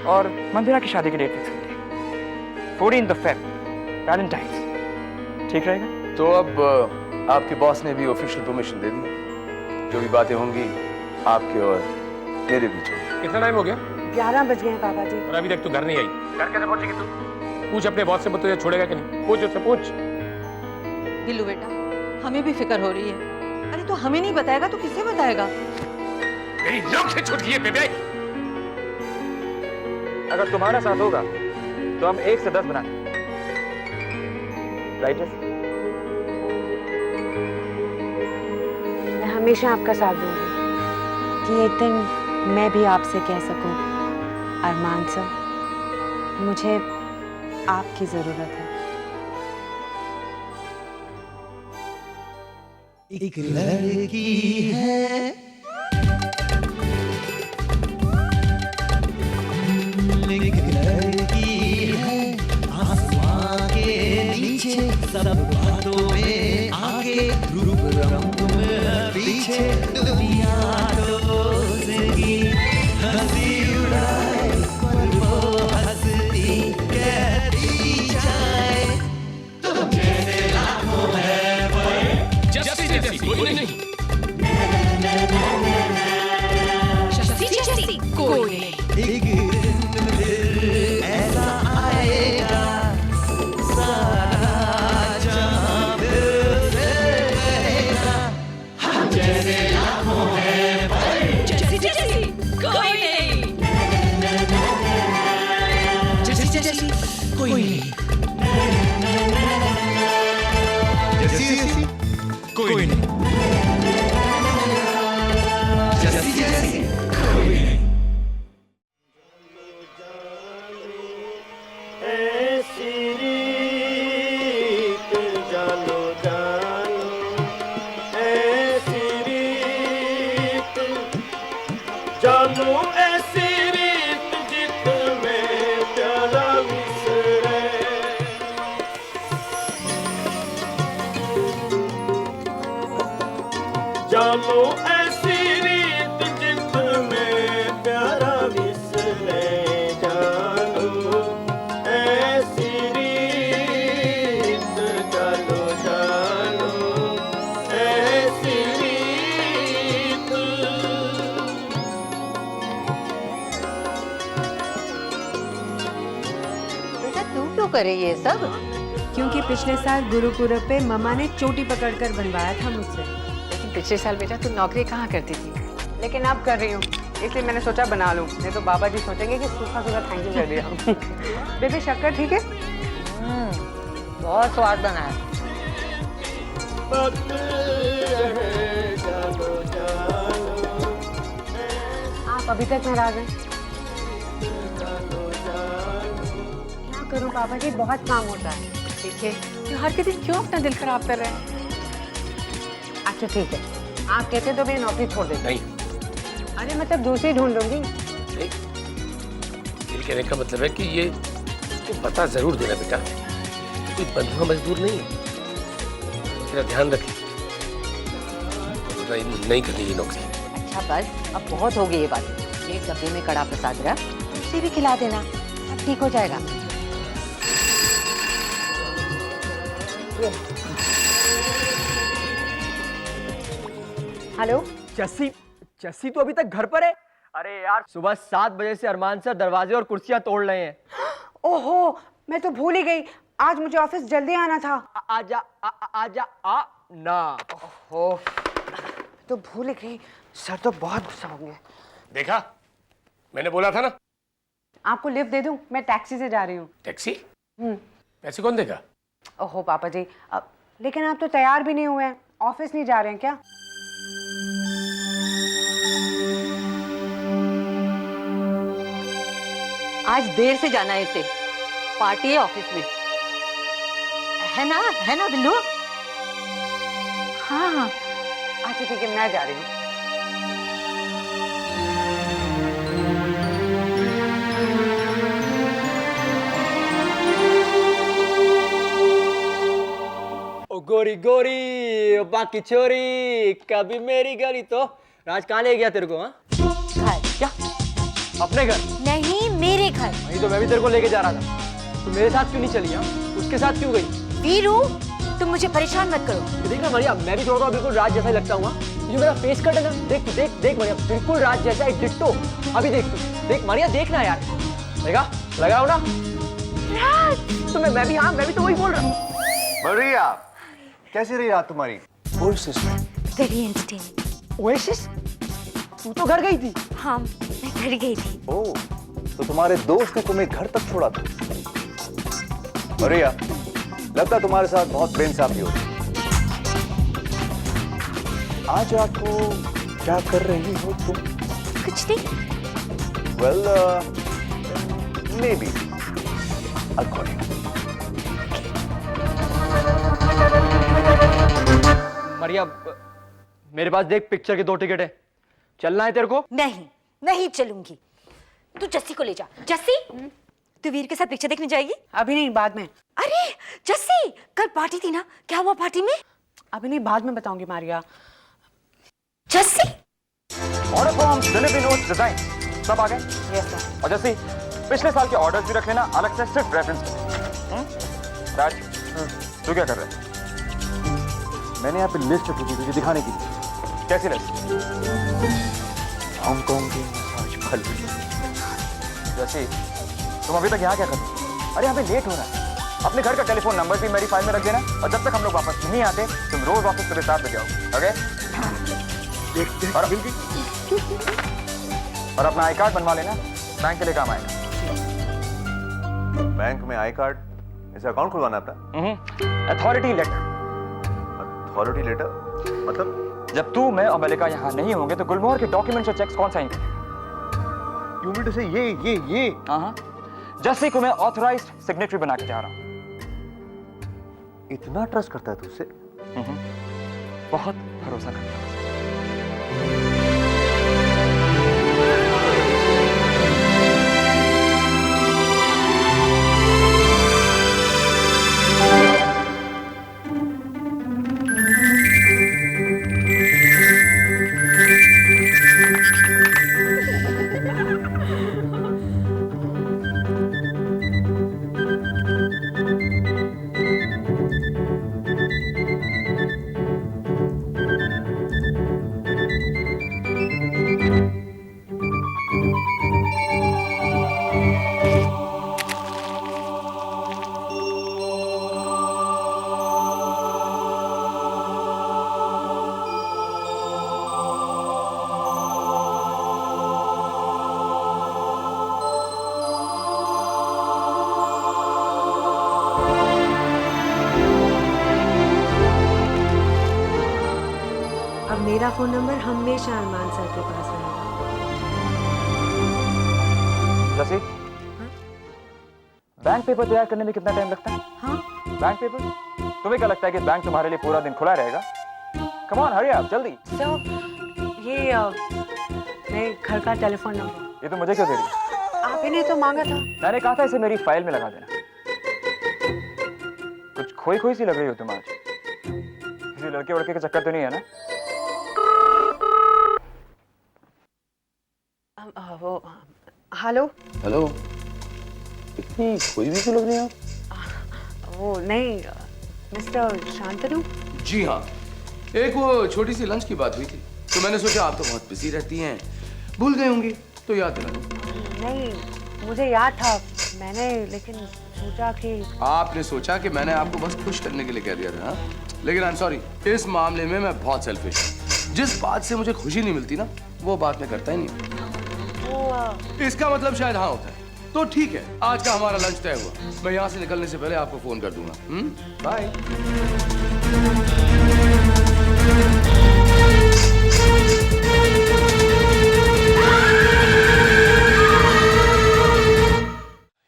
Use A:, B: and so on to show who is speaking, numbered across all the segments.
A: और मंदिरा की शादी की डेट फिक्स कर दी, 14 Feb, वैलेंटाइंस। ठीक रहेगा?
B: तो अब आपके बॉस ने भी ऑफिशियल परमिशन दे दी। जो भी बातें होंगी आपके और मेरे बीच में।
C: कितना टाइम हो गया?
D: 11 बज गए हैं पापा जी।
C: और अभी तक तू घर नहीं आई। घर कैसे पहुंचेगी तू? पूछ अपने बॉस से, तुझे छोड़ेगा कि नहीं? पूछ उससे, पूछ।
E: बिल्लू बेटा, हमें भी फिक्र हो रही है। अरे तो हमें नहीं बताएगा तो किसे बताएगा?
C: मेरी नोक से छूट गई है बेबे।
A: अगर तुम्हारा साथ होगा तो हम 1 से 10 बना राइट?
D: मैं हमेशा आपका साथ दूंगी कि एक दिन मैं भी आपसे कह सकूं, अरमान सर, मुझे आपकी जरूरत है।
F: एक लड़की है, एक लड़की है, आसमां के नीचे, सब बातों में आगे, रूप रंग में पीछे, दुनिया दोज़गी हंसी उड़ाए, पर वो हंसती कहती जाए, तुम जैसे लाखों है पर
C: जैसी कोई नहीं।
E: जैसी कोई नहीं।
F: एक दिन फिर ऐसा आएगा, सारा जहां फिर से रहेगा, हम जैसे लाखों हैं पर
E: जैसी कोई नहीं।
F: जैसी कोई नहीं, जैसी कोई नहीं, जैसी कोई नहीं।
G: जानो ऐसी रीत जिसमें प्यारा विसरे, जानो ऐसी रीत, जानो जानो ऐसी रीत।
E: बेटा तू क्यों करे ये सब?
D: क्योंकि पिछले साल गुरुपुरब पे मम्मा ने चोटी पकड़कर बनवाया था मुझसे।
H: लेकिन पिछले साल बेटा तू नौकरी कहाँ करती थी?
D: लेकिन अब कर रही हूँ, इसलिए मैंने सोचा बना लूँ, नहीं तो बाबा जी सोचेंगे कि सूखा सूखा थैंक यू कर दिया। बेबी शक्कर ठीक है?
H: बहुत स्वाद बना है।
D: आप अभी तक नाराज हैं? क्या करूँ पापा जी, बहुत काम होता है।
H: देखिए त्योहार के दिन क्यों अपना दिल खराब कर रहे हैं?
D: अच्छा ठीक है, आप कहते तो मैं नौकरी छोड़ देती।
C: नहीं
D: अरे मतलब दूसरी ढूंढ लूंगी।
C: नहीं, दिल कहने का मतलब है कि ये इसको पता जरूर देना बेटा, कोई बंधुआ मजदूर नहीं है। तेरा ध्यान रखिए, नहीं करनी ये नौकरी।
H: अच्छा बस अब बहुत हो गई ये बात। एक डब्बे में कड़ा प्रसाद रख, उसे भी खिला देना, सब ठीक हो जाएगा।
D: हेलो
A: जस्सी तो अभी तक घर पर है? अरे यार, सुबह 7 बजे से अरमान सर दरवाजे और कुर्सियां तोड़ रहे हैं।
D: ओहो, मैं तो भूल ही गई, आज मुझे ऑफिस जल्दी आना था।
A: आजा आ ना।
D: ओहो, तो भूल ही गई, सर तो बहुत गुस्सा होंगे।
C: देखा, मैंने बोला था ना।
D: आपको लिफ्ट दे दूं? मैं टैक्सी से जा रही हूँ।
C: टैक्सी? पैसे कौन देगा?
D: ओहो पापा जी, लेकिन आप तो तैयार भी नहीं हुए हैं, ऑफिस नहीं जा रहे हैं क्या?
H: आज देर से जाना है इसे, पार्टी है ऑफिस में, है ना बिल्लू?
D: हाँ, अच्छा ठीक है, मैं जा रही हूँ।
A: गोरी गोरी बाकी छोरी कभी मेरी गली। तो राज कहाँ ले गया तेरे को? हाँ क्या? अपने घर?
I: नहीं, मेरे घर।
A: अभी तो मैं भी तेरे को लेके जा रहा था, तो मेरे साथ क्यों नहीं चली? हाँ, उसके साथ क्यों गई?
H: वीरू, तुम मुझे परेशान मत करो।
A: देख ना मारिया, मैं भी थोड़ा बिल्कुल राज जैसा ही लगता हूँ। ये जो मेरा फेस कट है ना, देख तू, देख देख मारिया, बिल्कुल राज जैसा है, डिट्टो। अभी देख तू, देख मारिया, देखना यार। देखा, लगा हो ना? राज। तो मैं भी, हाँ मैं भी तो वही बोल रहा हूँ।
I: मारिया, कैसी रही रात तुम्हारी?
H: Very entertaining.
A: ओएसिस? तू तो घर गई थी।
H: हाँ, मैं घर गई थी।
I: ओह, तो तुम्हारे दोस्त ने तुम्हें घर तक छोड़ा था? मारिया, लगता है तुम्हारे साथ बहुत बेइंसाफी हो रही। आज आपको क्या कर रही हो तुम?
H: कुछ नहीं।
I: Well, may be I'll call you.
A: Maria, मेरे पास देख पिक्चर के 2 टिकट है, चलना है तेरे को?
H: नहीं, नहीं चलूंगी। तू जस्सी को ले जा। जस्सी, तू वीर के साथ पिक्चर देखने जाएगी?
D: अभी नहीं, बाद में।
H: अरे जस्सी, कल पार्टी थी ना, क्या हुआ पार्टी में?
D: अभी नहीं, बाद में बताऊंगी Maria.
H: Jassi,
I: order form, delivery notes, design सब आ गए?
D: Yes sir.
I: और जैसे पिछले साल के ऑर्डर्स भी रख लेना अलग से, सिर्फ रेफरेंस राज, तू क्या कर रहा है? मैंने यहाँ पे लिस्ट रखी थी तुझे दिखाने के लिए। कैसी लिस्ट? हांगकांग की मसाज फल। जैसे तुम अभी तक यहाँ क्या कर रहे हो? अरे यहाँ पे लेट हो रहा है। अपने घर का टेलीफोन नंबर भी मेरी फाइल में रख देना, और जब तक हम लोग वापस नहीं आते तुम रोज ऑफिस सुबह 7 बजे आओ, ओके? और अपना आई कार्ड बनवा लेना, बैंक के लिए काम आएगा। बैंक में आई कार्ड? ऐसे अकाउंट खुलवाना था? Authority letter. अथॉरिटी लेटर मतलब? जब तू, मैं और मलिका यहाँ नहीं होंगे तो गुलमोहर के डॉक्यूमेंट्स और चेक्स कौन साइन करेंगे? यू मीन टू से ये? हाँ, जस्सी को मैं ऑथराइज्ड सिग्नेटरी बना के जा रहा हूँ। इतना ट्रस्ट करता है तुझसे? बहुत भरोसा करता है।
D: अब मेरा फोन नंबर हमेशा अरमान सर के पास रहेगा।
I: जैसे बैंक पेपर तैयार करने में कितना टाइम लगता है?
D: हाँ?
I: Bank paper? तुम्हें क्या लगता है कि बैंक तुम्हारे लिए पूरा दिन खुला रहेगा? कम ऑन, हरी अप, जल्दी।
D: ये मेरे घर का टेलीफोन नंबर।
I: ये तो मुझे क्यों दे रही है?
D: आप ही ने तो मांगा था।
I: मैंने कहा था इसे मेरी फाइल में लगा देना। कुछ खोई खोई सी लग रही हो तुम आज। किसी लड़के वड़के का चक्कर तो नहीं है ना?
D: वो हेलो।
C: हेलो, इतनी खोई भी क्यों लग रही है आप?
D: वो नहीं, मिस्टर शांतनु।
C: जी हाँ, एक वो छोटी सी लंच की बात हुई थी, तो मैंने सोचा आप तो बहुत बिजी रहती हैं, भूल गई होंगी, तो याद दिला दूं।
D: नहीं, मुझे याद था, मैंने लेकिन सोचा कि
C: आपने सोचा कि मैंने आपको बस खुश करने के लिए कह दिया था, हाँ? लेकिन आई एम सॉरी, इस मामले में मैं बहुत सेल्फिश हूँ। जिस बात से मुझे खुशी नहीं मिलती ना, वो बात मैं करता ही नहीं। इसका मतलब शायद हाँ होता है। तो ठीक है, आज का हमारा लंच तय हुआ। मैं यहाँ से निकलने से पहले आपको फोन कर दूंगा। बाय।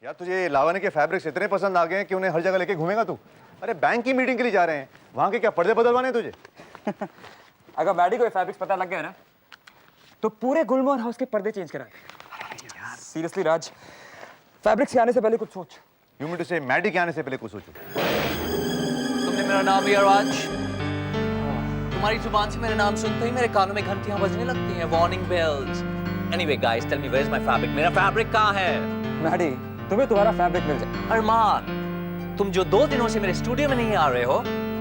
I: यार, तुझे लावण्य के फैब्रिक्स इतने पसंद आ गए हैं कि उन्हें हर जगह लेके घूमेगा तू? अरे बैंक की मीटिंग के लिए जा रहे हैं, वहां के क्या पर्दे बदलवाने हैं तुझे?
B: अगर मैडी को ये फैब्रिक्स पता लग गया ना, तो पूरे गुलमोहर हाउस के पर्दे चेंज करा दे। सीरियसली राज, फैब्रिक्स के आने से पहले कुछ सोच।
I: यू मीन टू से मैडी के आने से पहले कुछ सोचो।
J: तुमने मेरा नाम लिया राज? तुम्हारी जुबान से मेरा नाम सुनते ही मेरे कानों में घंटियां बजने लगती हैं, warning bells. Anyway guys, tell me where is my fabric? मेरा फैब्रिक कहाँ है?
B: मैडी, तुम्हें तुम्हारा फैब्रिक मिल जाए।
J: अरमान, तुम जो 2 दिनों से मेरे स्टूडियो में नहीं आ रहे हो,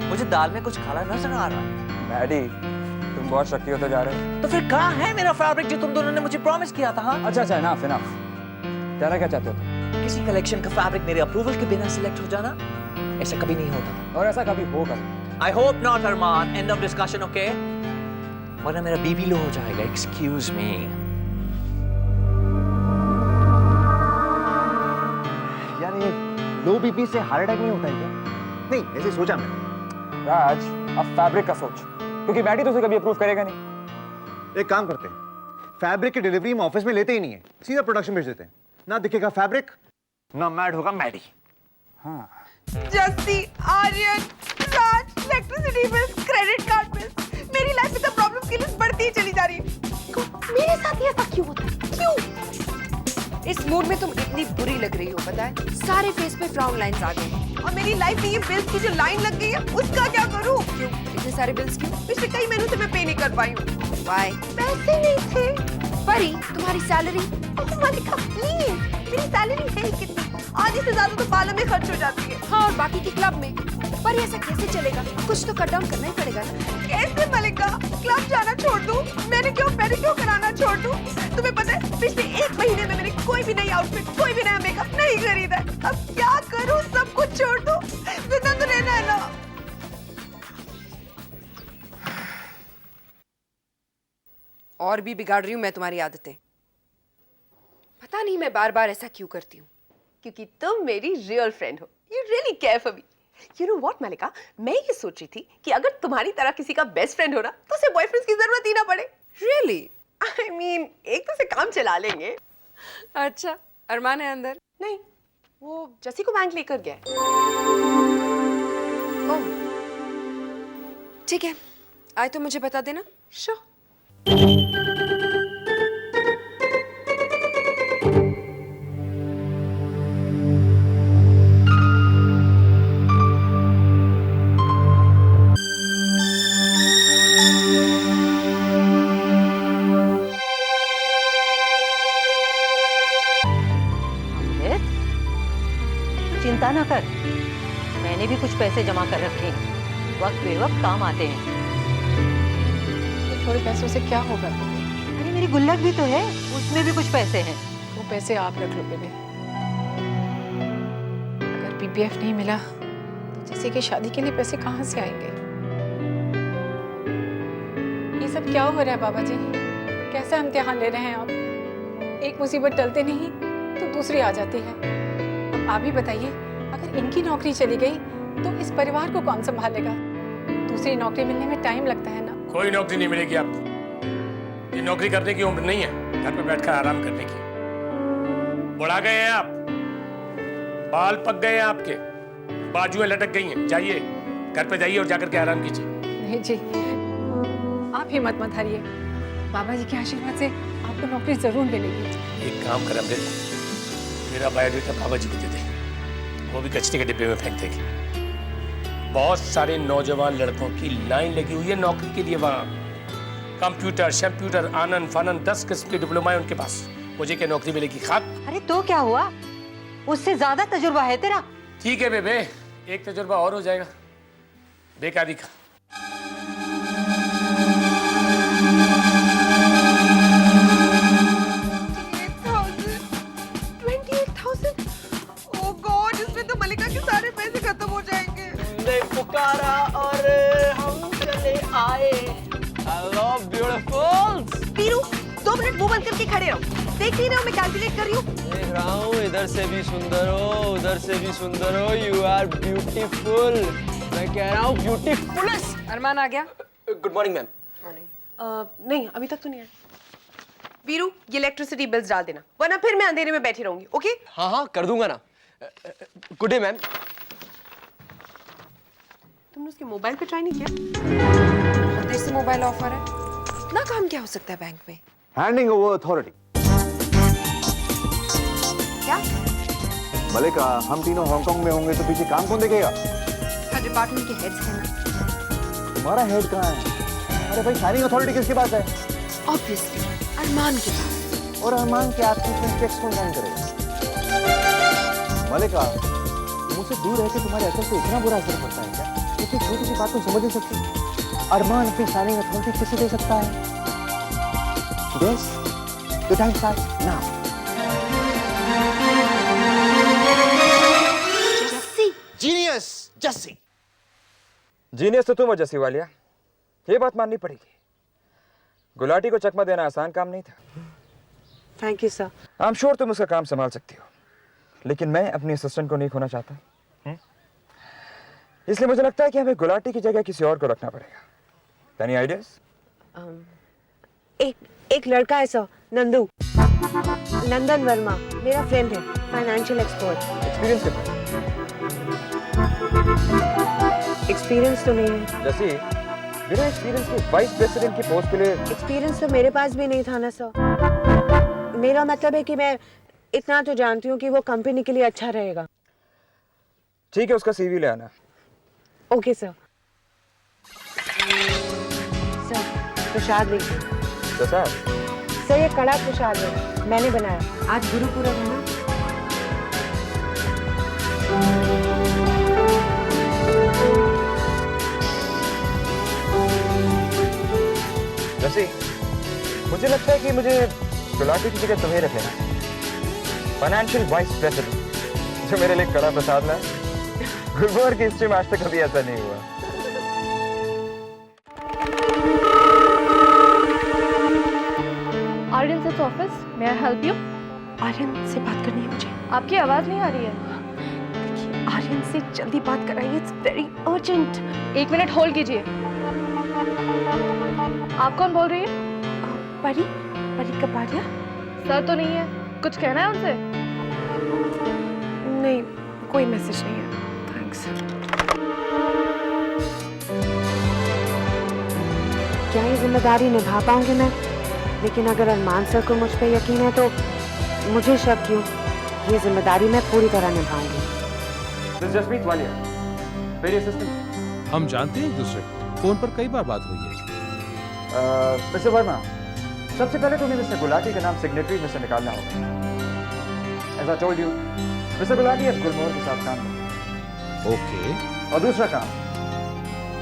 J: मुझे दाल में कुछ काला नजर आ रहा है।
B: मैडी, तुम बहुत शक्की होते जा रहे हो।
J: तो फिर कहाँ है मेरा फैब्रिक जो तुम दोनों ने मुझे प्रॉमिस किया था? हाँ?
B: अच्छा, इनफ इनफ। कहना क्या चाहते हो तुम?
J: किसी कलेक्शन का फैब्रिक मेरे अप्रूवल के बिना सिलेक्ट हो जाना, ऐसा कभी नहीं होता।
B: और ऐसा कभी होगा?
J: I hope not, Armaan. End of discussion, okay? वरना मेरा बीबी लो हो जाएगा। Excuse me.
I: यार ये लो बीपी से हार्ट अटैक नहीं होता है क्या? नहीं, ऐसे सोचा मैं।
B: राज, अब फैब्रिक का सोच, क्योंकि मैडी तो उसे कभी अप्रूव करेगा नहीं।
I: एक काम करते हैं, फैब्रिक की डिलीवरी हम ऑफिस में लेते ही नहीं है, सीधा प्रोडक्शन भेज देते हैं। ना दिखेगा फैब्रिक, ना मैड होगा मैडी।
B: हाँ।
K: Jassi, Aryan, Raj, electricity bills, credit card bills, मेरी लाइफ में तो प्रॉब्लम्स की लिस्ट बढ़ती ही चली जा रही है। मेरे साथ ये ऐसा क्यों होता है? क्यों?
L: इस मूड में तुम इतनी बुरी लग रही हो, पता है? सारे फेस पे फ्राउन लाइंस आ गए।
K: और मेरी लाइफ में ये बिल्स की जो लाइन लग गई है, उसका क्या करूं?
L: क्यों? इतने सारे बिल्स क्यों?
K: पिछले कई महीनों से मैं पे नहीं कर पाई हूँ।
L: Why?
K: पैसे नहीं थे।
L: परी, तुम्हारी सैलरी?
K: मलिका प्लीज, मेरी सैलरी है ही कितनी? आधी से ज्यादा तो बालों में खर्च हो जाती है।
L: हाँ, और बाकी के क्लब में। पर ऐसा कैसे चलेगा? कुछ तो कट डाउन करना ही पड़ेगा ना।
K: कैसे मलिका? क्लब जाना छोड़ दूं? मैंने क्यों कराना छोड़ दूं? तुम्हें पता है पिछले 1 महीने में मैंने कोई भी नई आउटफिट, कोई भी नया मेकअप नहीं खरीदा है। अब क्या करूं? सब कुछ छोड़ दूं? जिंदा तो रहना है ना।
L: और भी बिगाड़ रही हूँ मैं तुम्हारी आदतें। पता नहीं मैं बार बार ऐसा क्यों करती हूँ।
K: क्योंकि तुम मेरी रियल फ्रेंड हो। You really care for me. You know what, मलिका? मैं ये सोच रही थी कि अगर तुम्हारी तरह किसी का बेस्ट फ्रेंड हो ना, तो उसे बॉयफ्रेंड्स की जरूरत ही ना पड़े।
L: Really?
K: I mean, एक तो से काम चला लेंगे।
L: अच्छा, अरमान है अंदर?
K: नहीं, वो जसी को बैंक लेकर गया है।
L: ओह, ठीक है। आए तो मुझे बता देना।
K: Sure.
H: चिंता ना कर, मैंने भी कुछ पैसे जमा कर रखे हैं, वक्त बेवक्त काम आते हैं।
M: थोड़े पैसों से क्या होगा?
H: अरे मेरी गुल्लक भी तो है, उसमें भी कुछ पैसे हैं।
M: वो पैसे आप रख लो बेबे। अगर पीपीएफ नहीं मिला तो जैसे कि शादी के लिए पैसे कहाँ से आएंगे? ये सब क्या हो रहा है बाबा जी? कैसा इम्तिहान ले रहे हैं आप? एक मुसीबत टलते नहीं तो दूसरी आ जाती है। अब आप ही बताइए, अगर इनकी नौकरी चली गई तो इस परिवार को कौन संभालेगा? दूसरी नौकरी मिलने में टाइम लगता है ना।
N: कोई नौकरी नहीं मिलेगी आपको। ये नौकरी करने की उम्र नहीं है, घर पे बैठकर आराम करने की। बुढ़ा गए हैं आप, बाल पक गए हैं आपके, बाजुएं लटक गई हैं। जाइए घर पे जाइए और जाकर के आराम कीजिए।
M: नहीं जी, आप हिम्मत मत हारिए। बाबा जी के आशीर्वाद से आपको नौकरी जरूर मिलेगी।
N: एक काम कर अमृत, मेरा बायोडेटा बाबा जी को दे दे, वो भी कचरे के डिब्बे में फेंक देंगे। बहुत सारे नौजवान लड़कों की लाइन लगी हुई है नौकरी के लिए वहाँ। कंप्यूटर, शम्प्यूटर, आनंद फानन 10 किस्म के डिप्लोमा है उनके पास। मुझे क्या नौकरी मिलेगी? खाक।
H: अरे तो क्या हुआ, उससे ज्यादा तजुर्बा है तेरा।
N: ठीक है बेबे, एक तजुर्बा और हो जाएगा बेकारी का।
A: पुकारा और हम चले आए। Hello beautiful.
K: पीरू, 2 मिनट मुंह बंद करके खड़े रहो। देख नहीं रहे हो मैं कैलकुलेट कर रही हूँ?
A: देख रहा हूँ, इधर से भी सुंदर हो, उधर से भी सुंदर हो। You are beautiful. मैं कह रहा हूँ ब्यूटीफुलेस्ट।
L: अरमान आ गया?
A: Good morning ma'am.
K: मॉर्निंग। नहीं, अभी तक तो नहीं आया। वीरू, ये इलेक्ट्रिसिटी बिल्स डाल देना, वरना फिर मैं अंधेरे में बैठी रहूंगी। ओके?
A: हाँ हाँ कर दूंगा ना। Good day ma'am.
K: तुमने उसके मोबाइल पे ट्राई नहीं किया?
L: बहुत देर से मोबाइल ऑफ है। इतना काम क्या हो सकता है बैंक में?
I: Handing over authority.
L: क्या?
I: मलिका, हम तीनों हांगकांग में होंगे तो पीछे काम कौन देखेगा?
L: हर डिपार्टमेंट के हेड्स हैं ना।
I: तुम्हारा हेड कहाँ है? अरे भाई, साइनिंग अथॉरिटी किसके पास है?
L: ऑब्वियसली अरमान के पास।
I: और अरमान के आपकी चेक्स कौन साइन करेगा? मलिका, मुझसे दूर रहकर तुम्हारे असर से इतना बुरा असर पड़ता है क्या? इतनी छोटी सी बात को समझ नहीं सकती। अरमान अपनी सारी अथॉरिटी किसे दे सकता है? Yes, the time starts now.
F: Genius Jassi.
I: Genius तो तुम हो जस्सी वालिया, ये बात माननी पड़ेगी। गुलाटी को चकमा देना आसान काम नहीं था।
D: Thank you sir.
I: I am sure तुम उसका काम संभाल सकती हो, लेकिन मैं अपनी असिस्टेंट को नहीं खोना चाहता। इसलिए मुझे लगता है कि हमें गुलाटी की जगह किसी और को रखना पड़ेगा। Any ideas?
D: एक लड़का है सर, नंदू, नंदन वर्मा, मेरा फ्रेंड है, फाइनेंशियल एक्सपर्ट।
I: एक्सपीरियंस कितना?
D: एक्सपीरियंस तो नहीं है।
I: जैसे बिना एक्सपीरियंस के वाइस प्रेसिडेंट की पोस्ट के लिए?
D: एक्सपीरियंस तो मेरे पास भी नहीं था ना सर। मेरा मतलब है कि मैं इतना तो जानती हूँ कि वो कंपनी के लिए अच्छा रहेगा।
I: ठीक है, उसका सीवी ले आना।
D: Okay sir. सर प्रसाद लीजिए।
I: प्रसाद?
D: सर ये कड़ा प्रसाद है, मैंने बनाया। आज गुरुपुरब है ना।
I: जैसे मुझे लगता है कि मुझे गुलाटी की जगह तुम्हें रख लेना, फाइनेंशियल वाइस प्रेसिडेंट, जो मेरे लिए कड़ा प्रसाद लाए। गुरुवार की हिस्ट्री में आज तक कभी ऐसा नहीं हुआ।
O: आर्यन से office, may I help you?
K: Aryan से बात करनी है मुझे।
O: आपकी आवाज नहीं आ रही है।
K: देखिए आर्यन से जल्दी बात कराइए, it's very urgent.
O: 1 minute hold कीजिए। आप कौन बोल रही है?
K: परी कपाड़िया।
O: सर तो नहीं है, कुछ कहना है उनसे?
K: नहीं, कोई मैसेज नहीं है, थैंक्स।
D: क्या ये जिम्मेदारी निभा पाऊंगी मैं? लेकिन अगर अरमान सर को मुझ पे यकीन है तो मुझे शक क्यों? ये जिम्मेदारी मैं पूरी तरह निभाऊंगी।
I: This is जसमीत वालिया, मेरी असिस्टेंट।
P: हम जानते हैं एक दूसरे, फोन पर कई बार बात हुई है।
I: मिस्टर वर्मा, सबसे पहले तुम्हें मिस्टर गुलाटी का नाम सिग्नेटरी में से निकालना होगा। As I told you, mister Gulati अब गुलमोहर के साथ काम करें।
P: ओके।
I: और दूसरा काम,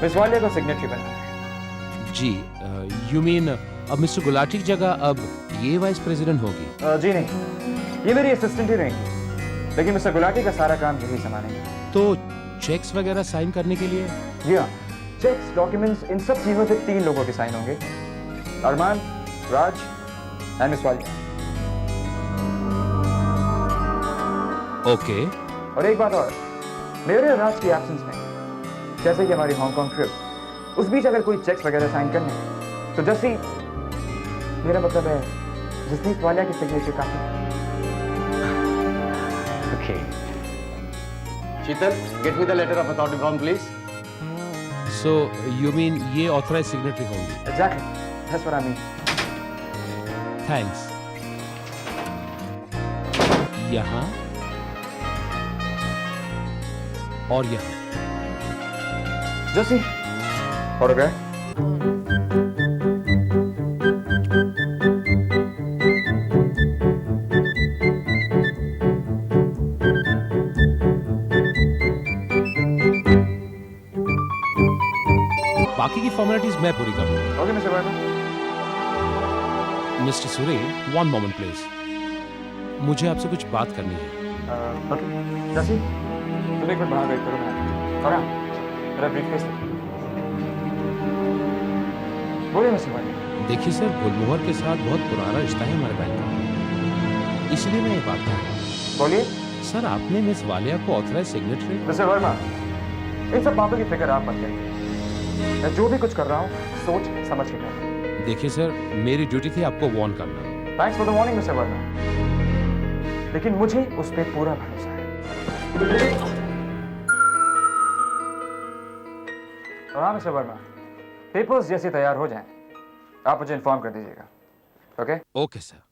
I: मिस वालिया को सिग्नेटरी बनना है।
P: जी, यू मीन अब मिस्टर गुलाटी की जगह अब ये वाइस प्रेसिडेंट होगी?
I: जी नहीं, ये मेरी असिस्टेंट ही रहेंगी, लेकिन मिस्टर गुलाटी का सारा काम यही संभालेंगे।
P: तो चेक्स वगैरह साइन करने के लिए?
I: जी हाँ, चेक्स, डॉक्यूमेंट्स, इन सब चीजों पे 3 लोगों के साइन होंगे, अरमान, राज एंड मिस वालिया।
P: ओके।
I: और एक बात और, मेरे और राज की एब्सेंस में, जैसे कि हमारी हांगकांग ट्रिप, उस बीच अगर कोई चेक्स वगैरह साइन करने हैं, तो जैसे मेरा मतलब है जसमीत वालिया की सिग्नेचर काफी।
C: Okay. Sheetal, get me the letter of authority form, please.
P: So you mean ये ऑथराइज सिग्नेटरी होंगी?
I: Exactly. That's what I mean.
P: Thanks. यहाँ और यहाँ।
I: जसी, ऑटोग्राफ।
P: बाकी की फॉर्मेलिटीज मैं पूरी कर लूंगा।
I: Okay mister Verma.
P: मिस्टर सुरे, 1 मोमेंट प्लीज, मुझे आपसे कुछ बात करनी है।
I: ओके जसी, तुम एक मिनट बाहर वेट करो, मैं और मेरा ब्रीफकेस ले। बोलिए मिस्टर वर्मा।
P: देखिए सर, गुलमोहर के साथ बहुत पुराना रिश्ता है हमारे बैंक का, इसलिए मैं ये बात कर रहा हूँ।
I: बोलिए।
P: सर, आपने मिस वालिया को ऑथराइज सिग्नेटरी?
I: मिस्टर वर्मा, इन सब बातों की फिक्र आप मत करिए, मैं जो भी कुछ कर रहा हूँ सोच समझ के कर रहा हूँ।
P: देखिए सर, मेरी ड्यूटी थी आपको वार्न करना।
I: Thanks for the warning mister Verma, लेकिन मुझे उस पर पूरा भरोसा है। हाँ मिस्टर वर्मा, पेपर्स जैसे तैयार हो जाएं, आप मुझे इन्फॉर्म कर दीजिएगा। ओके?
P: Okay sir.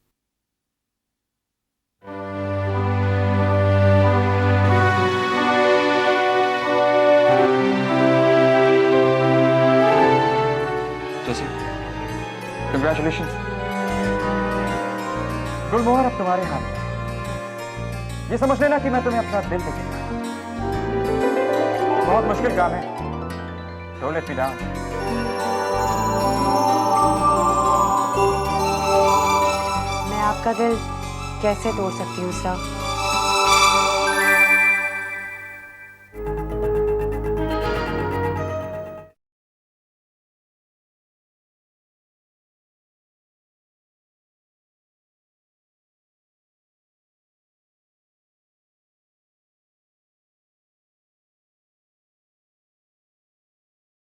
I: Congratulations. गुलमोहर अब तुम्हारे हाथ में।
B: ये समझ लेना कि मैं तुम्हें अपना दिल दे चुका हूं। बहुत मुश्किल काम है। Don't let me down.
D: मैं आपका दिल कैसे तोड़ सकती हूँ सर?